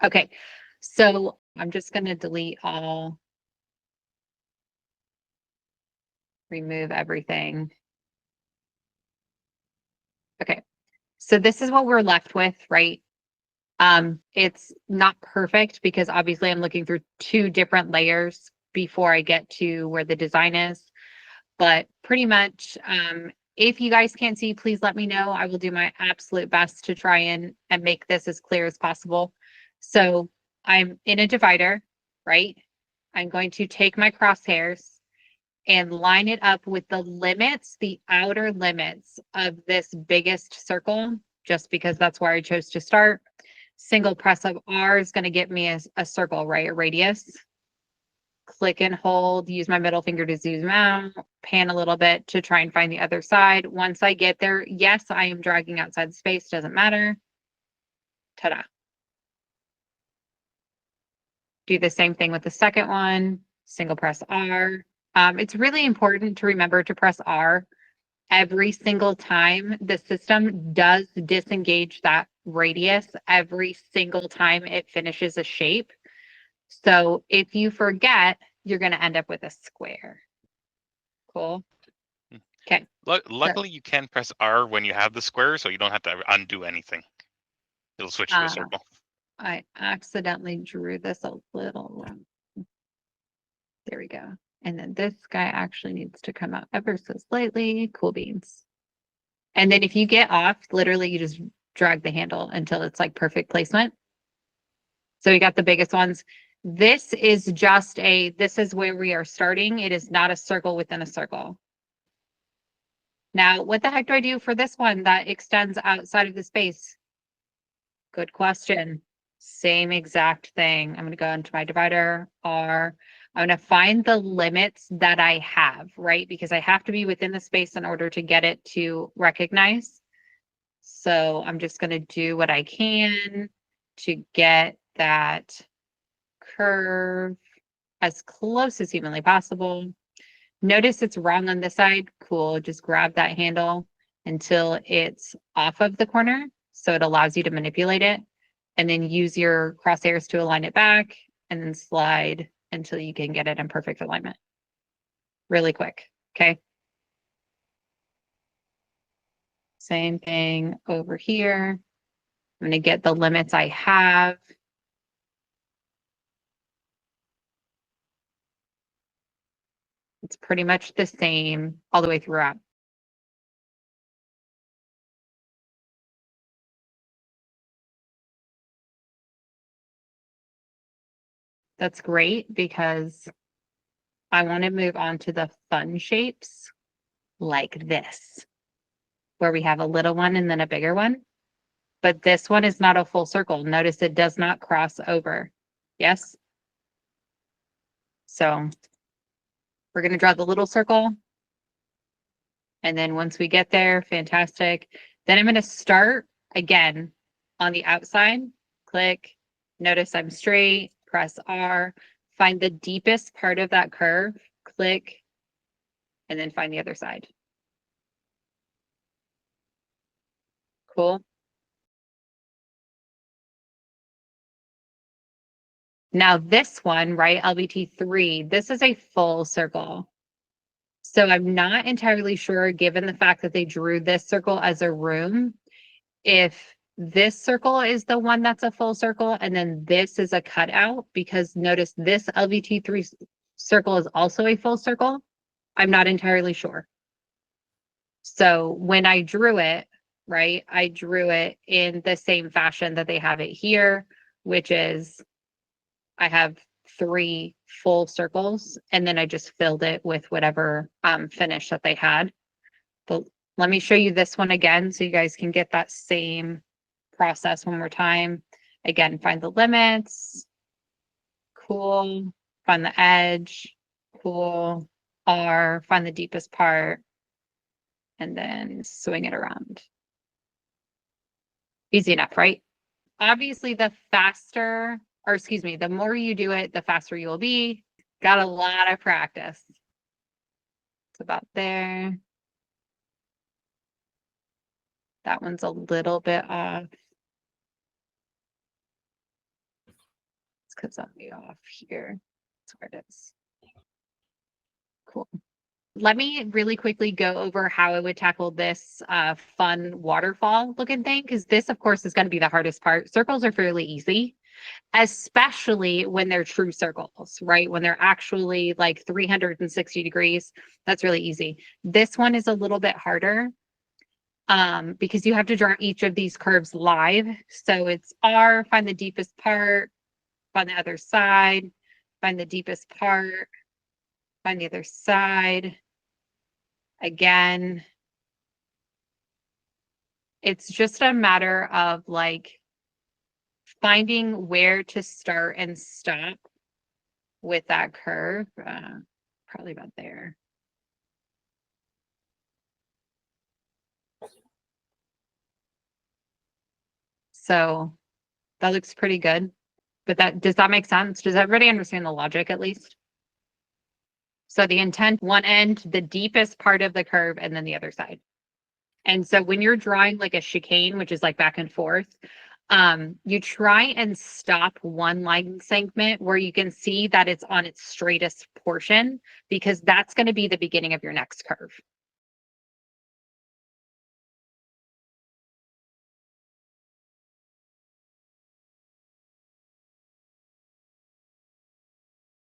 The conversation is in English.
Okay, so I'm just going to delete all, remove everything. Okay, so this is what we're left with, right? It's not perfect because obviously I'm looking through two different layers before I get to where the design is. But pretty much, if you guys can't see, please let me know. I will do my absolute best to try and make this as clear as possible. So I'm in a divider, right? I'm going to take my crosshairs and line it up with the limits, the outer limits of this biggest circle, just because that's where I chose to start. Single press of R is going to get me a circle, right? A radius. Click and hold, use my middle finger to zoom out, pan a little bit to try and find the other side. Once I get there, yes, I am dragging outside the space, doesn't matter. Ta-da. Do the same thing with the second one, single press R. It's really important to remember to press R every single time. The system does disengage that radius every single time it finishes a shape. So if you forget, you're going to end up with a square. Cool. Okay. Luckily, you can press R when you have the square, so you don't have to undo anything. It'll switch to a circle. I accidentally drew this a little wrong. There we go. And then this guy actually needs to come out ever so slightly. Cool beans. And then if you get off, literally you just drag the handle until it's like perfect placement. So we got the biggest ones. This is just this is where we are starting. It is not a circle within a circle. Now, what the heck do I do for this one that extends outside of the space? Good question. Same exact thing. I'm going to go into my divider, R. I'm going to find the limits that I have, right? Because I have to be within the space in order to get it to recognize. So I'm just going to do what I can to get that curve as close as humanly possible. Notice it's wrong on this side. Cool. Just grab that handle until it's off of the corner. So it allows you to manipulate it. And then use your crosshairs to align it back and then slide until you can get it in perfect alignment. Really quick. Okay. Same thing over here. I'm going to get the limits I have. It's pretty much the same all the way throughout. That's great because I want to move on to the fun shapes like this, where we have a little one and then a bigger one. But this one is not a full circle. Notice it does not cross over. Yes? So we're going to draw the little circle. And then once we get there, fantastic. Then I'm going to start again on the outside. Click. Notice I'm straight. Press R. Find the deepest part of that curve. Click. And then find the other side. Cool. Now this one, right, LBT3, this is a full circle. So I'm not entirely sure, given the fact that they drew this circle as a room, if this circle is the one that's a full circle and then this is a cutout, because notice this LBT3 circle is also a full circle. I'm not entirely sure. So when I drew it, right, I drew it in the same fashion that they have it here, which is I have 3 full circles and then I just filled it with whatever finish that they had. But let me show you this one again so you guys can get that same process one more time. Again, find the limits. Cool. Find the edge. Cool. R. Find the deepest part. And then swing it around. Easy enough, right? Obviously, the more you do it, the faster you will be. Got a lot of practice. It's about there. That one's a little bit off. because I'm way off here. That's where it is. Cool. Let me really quickly go over how I would tackle this fun waterfall looking thing, because this, of course, is going to be the hardest part. Circles are fairly easy, especially when they're true circles, right? When they're actually like 360 degrees, that's really easy. This one is a little bit harder because you have to draw each of these curves live. So it's R, find the deepest part, find the other side, find the deepest part, find the other side. Again, it's just a matter of like finding where to start and stop with that curve. Probably about there. So that looks pretty good. But does that make sense? Does everybody understand the logic at least? So the intent, one end, the deepest part of the curve, and then the other side. And so when you're drawing like a chicane, which is like back and forth, you try and stop one line segment where you can see that it's on its straightest portion, because that's going to be the beginning of your next curve.